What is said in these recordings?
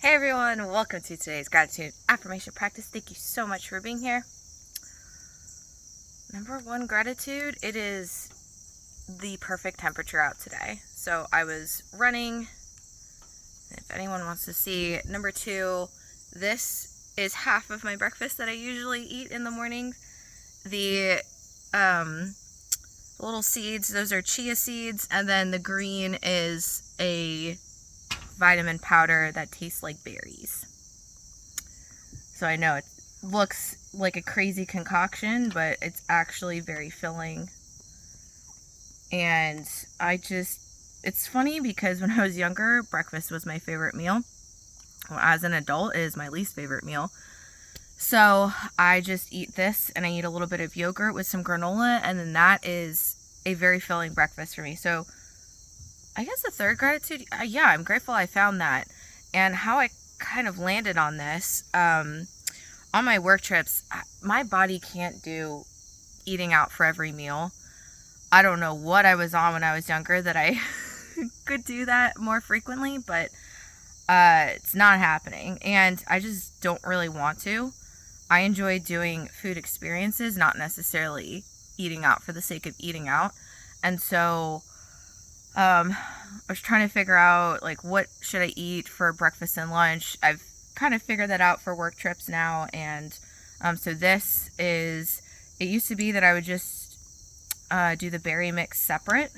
Hey everyone, welcome to today's gratitude affirmation practice. Thank you so much for being here. Number one, gratitude. It is the perfect temperature out today. So I was running. If anyone wants to see. Number two, this is half of my breakfast that I usually eat in the morning. The little seeds, those are chia seeds, and then the green is a vitamin powder that tastes like berries. So I know it looks like a crazy concoction, but it's actually very filling. And it's funny because when I was younger, breakfast was my favorite meal. Well, as an adult, it is my least favorite meal. So I just eat this, and I eat a little bit of yogurt with some granola, and then that is a very filling breakfast for me. So I guess the third gratitude, I'm grateful I found that. And how I kind of landed on this, on my work trips, my body can't do eating out for every meal. I don't know what I was on when I was younger that I could do that more frequently, but it's not happening. And I just don't really want to. I enjoy doing food experiences, not necessarily eating out for the sake of eating out. And so I was trying to figure out, like, what should I eat for breakfast and lunch. I've kind of figured that out for work trips now. And so it used to be that I would just do the berry mix separate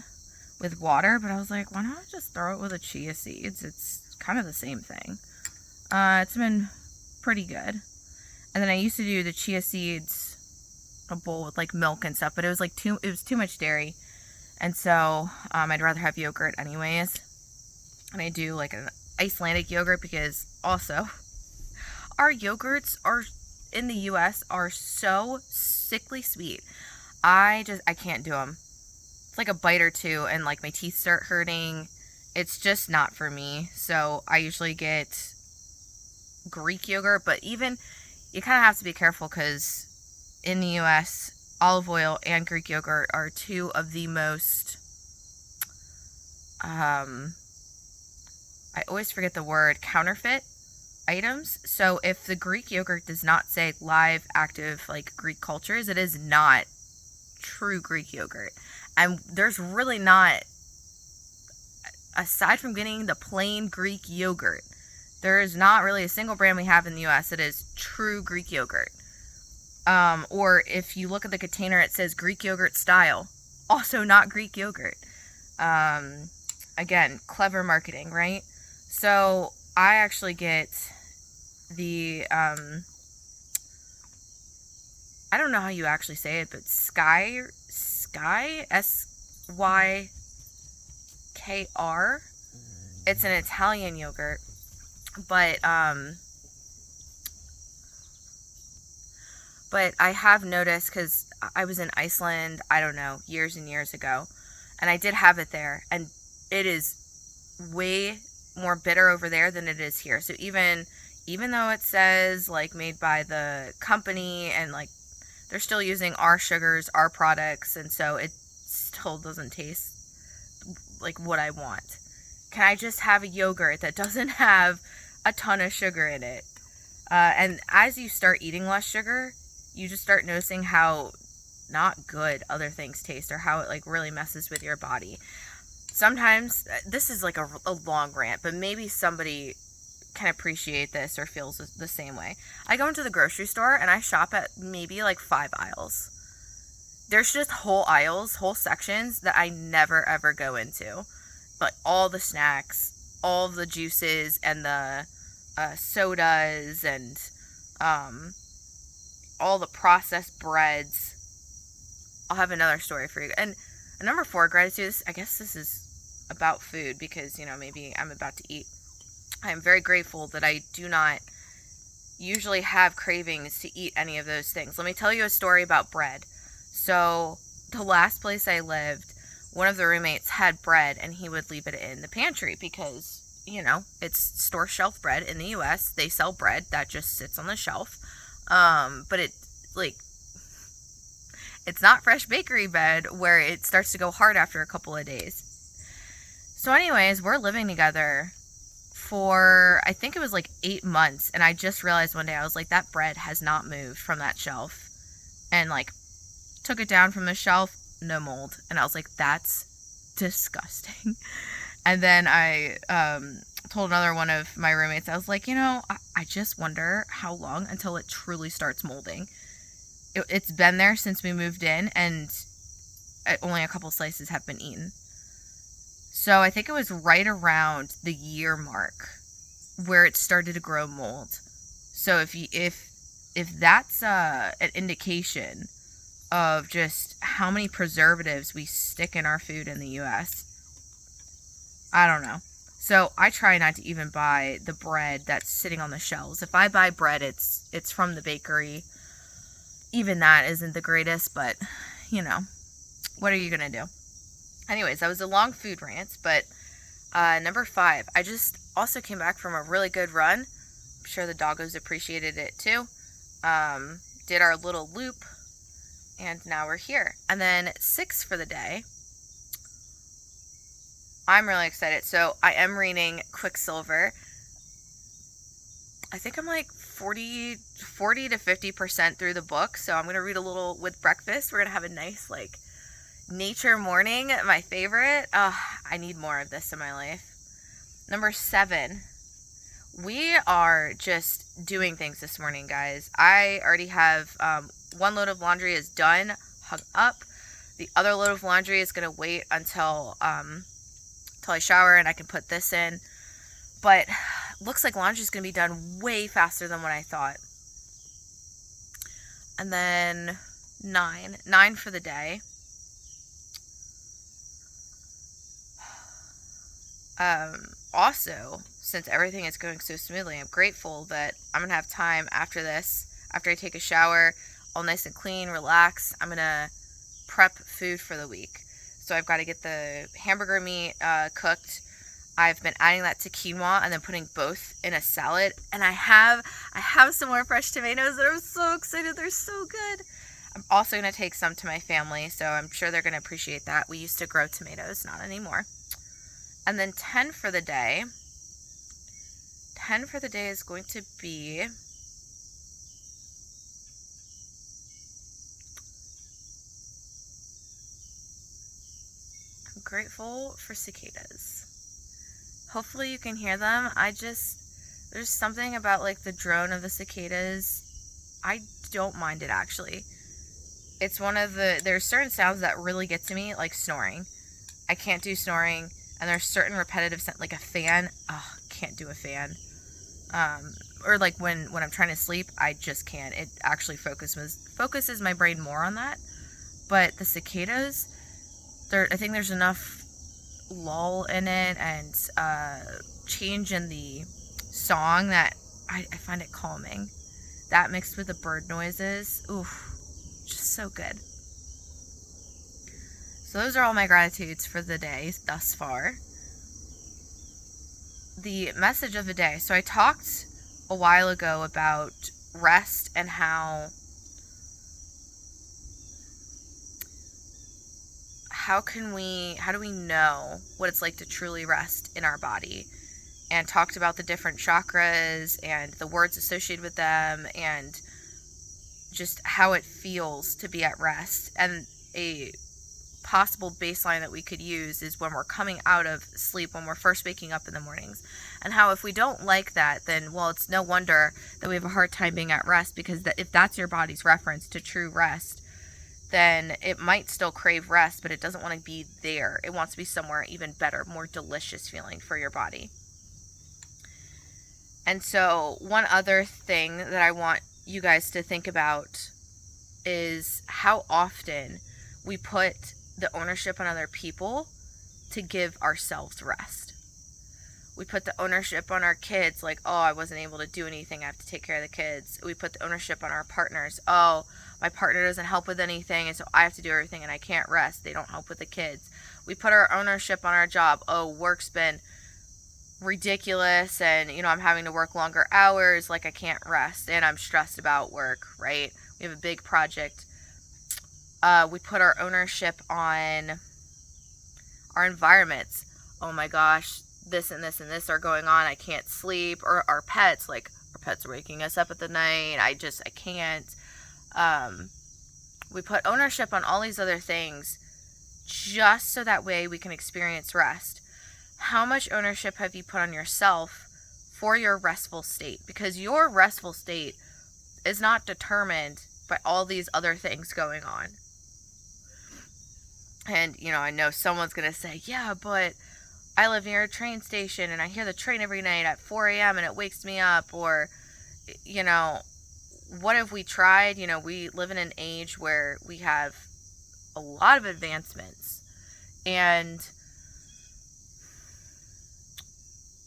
with water. But I was like, why not just throw it with the chia seeds? It's kind of the same thing. It's been pretty good. And then I used to do the chia seeds, a bowl with, like, milk and stuff. But it was too much dairy. And so I'd rather have yogurt anyways. And I do like an Icelandic yogurt because also our yogurts in the US are so sickly sweet. I can't do them. It's like a bite or two and like my teeth start hurting. It's just not for me. So I usually get Greek yogurt, but even you kind of have to be careful because in the US, olive oil and Greek yogurt are two of the most, I always forget the word, counterfeit items. So if the Greek yogurt does not say live, active, like Greek cultures, it is not true Greek yogurt. And there's really not, aside from getting the plain Greek yogurt, there is not really a single brand we have in the US that is true Greek yogurt. Or if you look at the container, it says Greek yogurt style. Also not Greek yogurt. Again, clever marketing, right? So I actually get the, I don't know how you actually say it, but Sky, SYKR. It's an Italian yogurt, but I have noticed, because I was in Iceland, I don't know, years and years ago, and I did have it there, and it is way more bitter over there than it is here. So even though it says, like, made by the company, and, like, they're still using our sugars, our products, and so it still doesn't taste like what I want. Can I just have a yogurt that doesn't have a ton of sugar in it? And as you start eating less sugar, you just start noticing how not good other things taste, or how it, like, really messes with your body. Sometimes, this is like a long rant, but maybe somebody can appreciate this or feels the same way. I go into the grocery store and I shop at maybe like 5 aisles. There's just whole aisles, whole sections that I never ever go into. But all the snacks, all the juices, and the sodas, and all the processed breads. I'll have another story for you. And number 4, gratitude. I guess this is about food because, maybe I'm about to eat. I am very grateful that I do not usually have cravings to eat any of those things. Let me tell you a story about bread. So the last place I lived, one of the roommates had bread, and he would leave it in the pantry because, it's store shelf bread in the US. They sell bread that just sits on the shelf. But it's not fresh bakery bread where it starts to go hard after a couple of days. So anyways, we're living together for, I think it was like 8 months, and I just realized one day, I was like, that bread has not moved from that shelf, and like took it down from the shelf, no mold, and I was like, that's disgusting. And then I told another one of my roommates, I was like, I just wonder how long until it truly starts molding. It's been there since we moved in, and only a couple slices have been eaten. So I think it was right around the year mark where it started to grow mold. So if that's an indication of just how many preservatives we stick in our food in the US, I don't know. So I try not to even buy the bread that's sitting on the shelves. If I buy bread, it's from the bakery. Even that isn't the greatest, but what are you gonna do? Anyways, that was a long food rant, but number 5, I just also came back from a really good run. I'm sure the doggos appreciated it too. Did our little loop, and now we're here. And then 6 for the day, I'm really excited. So I am reading Quicksilver. I think I'm like 40 to 50% through the book, so I'm going to read a little with breakfast. We're going to have a nice like nature morning, my favorite. I need more of this in my life. Number 7, we are just doing things this morning, guys. I already have one load of laundry is done, hung up. The other load of laundry is going to wait until I shower and I can put this in. But looks like laundry is going to be done way faster than what I thought. And then 9 for the day. Also, since everything is going so smoothly, I'm grateful that I'm going to have time after this, after I take a shower, all nice and clean, relax. I'm going to prep food for the week. So I've got to get the hamburger meat cooked. I've been adding that to quinoa and then putting both in a salad. And I have some more fresh tomatoes that I'm so excited. They're so good. I'm also going to take some to my family, so I'm sure they're going to appreciate that. We used to grow tomatoes, not anymore. And then 10 for the day. 10 for the day is going to be I'm grateful for cicadas. Hopefully you can hear them. There's something about like the drone of the cicadas. I don't mind it actually. It's there's certain sounds that really get to me, like snoring. I can't do snoring. And there's certain repetitive sounds, like a fan. Can't do a fan. Or like when I'm trying to sleep, I just can't. It actually focuses my brain more on that. But the cicadas, I think there's enough lull in it and change in the song that I find it calming. That mixed with the bird noises, just so good. So those are all my gratitudes for the day thus far. The message of the day. So I talked a while ago about rest and how do we know what it's like to truly rest in our body, and talked about the different chakras and the words associated with them and just how it feels to be at rest. And a possible baseline that we could use is when we're coming out of sleep, when we're first waking up in the mornings, and how if we don't like that, then it's no wonder that we have a hard time being at rest, because if that's your body's reference to true rest, then it might still crave rest, but it doesn't want to be there. It wants to be somewhere even better, more delicious feeling for your body. And so one other thing that I want you guys to think about is how often we put the ownership on other people to give ourselves rest. We put the ownership on our kids, like, I wasn't able to do anything, I have to take care of the kids. We put the ownership on our partners. My partner doesn't help with anything, and so I have to do everything, and I can't rest. They don't help with the kids. We put our ownership on our job. Work's been ridiculous, and, I'm having to work longer hours, like I can't rest, and I'm stressed about work, right? We have a big project. We put our ownership on our environments. Oh my gosh, this and this and this are going on. I can't sleep. Or our pets, like our pets are waking us up at the night. I can't. We put ownership on all these other things just so that way we can experience rest. How much ownership have you put on yourself for your restful state? Because your restful state is not determined by all these other things going on. And, I know someone's going to say, yeah, but I live near a train station and I hear the train every night at 4 a.m. and it wakes me up. Or, what have we tried? We live in an age where we have a lot of advancements. And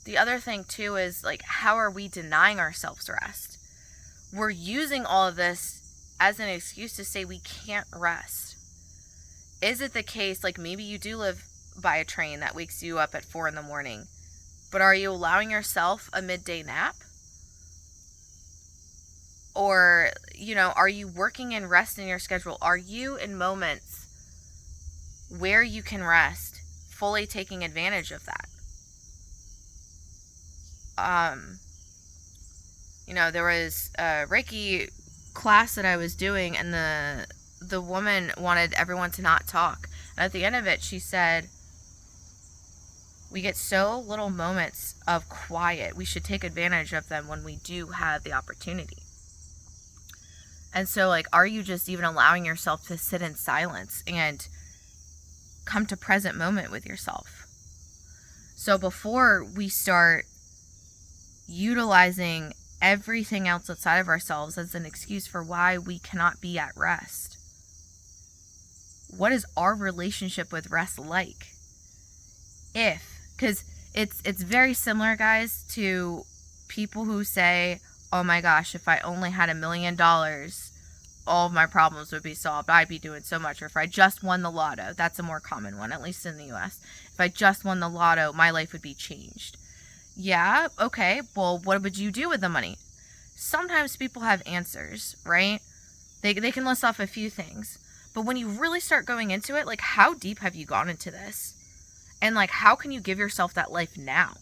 the other thing too is, like, how are we denying ourselves rest? We're using all of this as an excuse to say we can't rest. Is it the case, like, maybe you do live by a train that wakes you up at 4 a.m, but are you allowing yourself a midday nap? Or, are you working in rest in your schedule? Are you in moments where you can rest, fully taking advantage of that? There was a Reiki class that I was doing, and the woman wanted everyone to not talk. And at the end of it, she said, we get so little moments of quiet. We should take advantage of them when we do have the opportunity. And so, like, are you just even allowing yourself to sit in silence and come to present moment with yourself? So before we start utilizing everything else outside of ourselves as an excuse for why we cannot be at rest, what is our relationship with rest like? Because it's very similar, guys, to people who say, oh my gosh, if I only had $1 million, all of my problems would be solved. I'd be doing so much. Or if I just won the lotto, that's a more common one, at least in the US. If I just won the lotto, my life would be changed. Yeah, okay, well, what would you do with the money? Sometimes people have answers, right? They can list off a few things. But when you really start going into it, like, how deep have you gone into this? And, like, how can you give yourself that life now?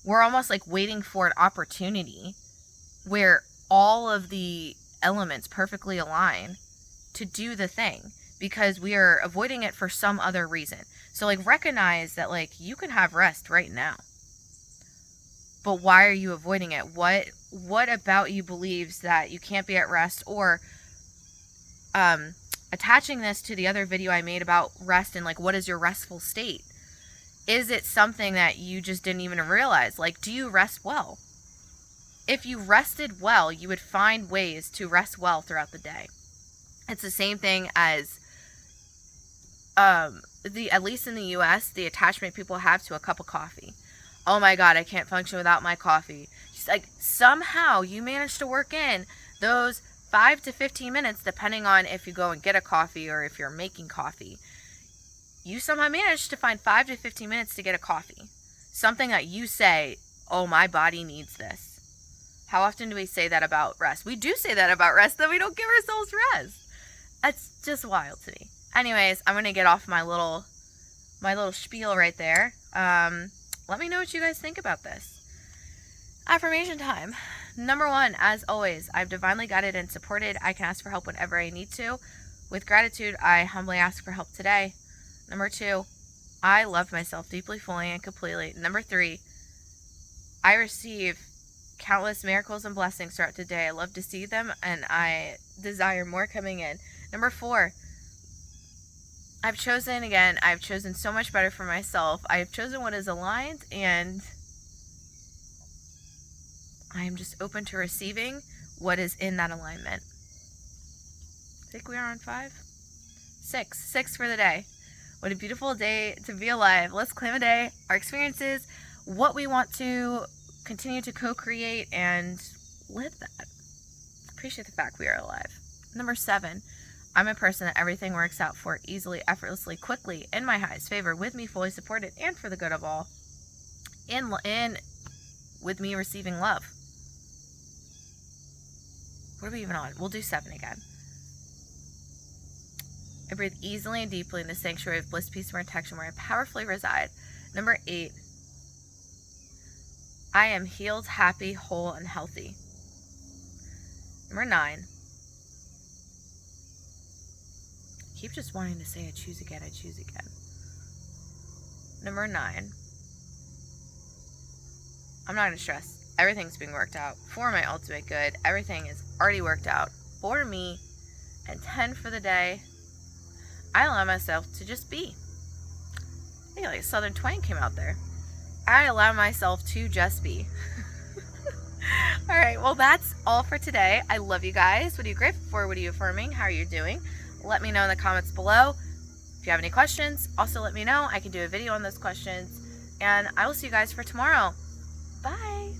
We're almost, like, waiting for an opportunity where all of the elements perfectly align to do the thing, because we are avoiding it for some other reason. So, like, recognize that, like, you can have rest right now. But why are you avoiding it? What about you believes that you can't be at rest? Or attaching this to the other video I made about rest and, like, what is your restful state? Is it something that you just didn't even realize? Like, do you rest well? If you rested well, you would find ways to rest well throughout the day. It's the same thing as at least in the US, the attachment people have to a cup of coffee. Oh my God, I can't function without my coffee. Just, like, somehow you manage to work in those 5 to 15 minutes, depending on if you go and get a coffee or if you're making coffee. You somehow manage to find 5 to 15 minutes to get a coffee. Something that you say, oh, my body needs this. How often do we say that about rest? We do say that about rest, that we don't give ourselves rest. That's just wild to me. Anyways, I'm going to get off my little spiel right there. Let me know what you guys think about this. Affirmation time. Number 1, as always, I'm divinely guided and supported. I can ask for help whenever I need to. With gratitude, I humbly ask for help today. Number 2, I love myself deeply, fully, and completely. Number 3, I receive countless miracles and blessings throughout the day. I love to see them, and I desire more coming in. Number 4, I've chosen so much better for myself. I have chosen what is aligned, and I am just open to receiving what is in that alignment. I think we are on 5? 6 for the day. What a beautiful day to be alive. Let's claim a day, our experiences, what we want to continue to co-create, and live that. Appreciate the fact we are alive. Number 7, I'm a person that everything works out for easily, effortlessly, quickly, in my highest favor, with me fully supported, and for the good of all. In with me receiving love. What are we even on? We'll do 7 again. I breathe easily and deeply in the sanctuary of bliss, peace, and protection where I powerfully reside. Number 8, I am healed, happy, whole, and healthy. Number 9. Keep just wanting to say I choose again, I choose again. Number 9. I'm not going to stress. Everything's being worked out for my ultimate good. Everything is already worked out for me. And 10 for the day. I allow myself to just be. I think like a southern twang came out there. I allow myself to just be. All right, well, that's all for today. I love you guys. What are you grateful for? What are you affirming? How are you doing? Let me know in the comments below. If you have any questions, also let me know. I can do a video on those questions. And I will see you guys for tomorrow. Bye.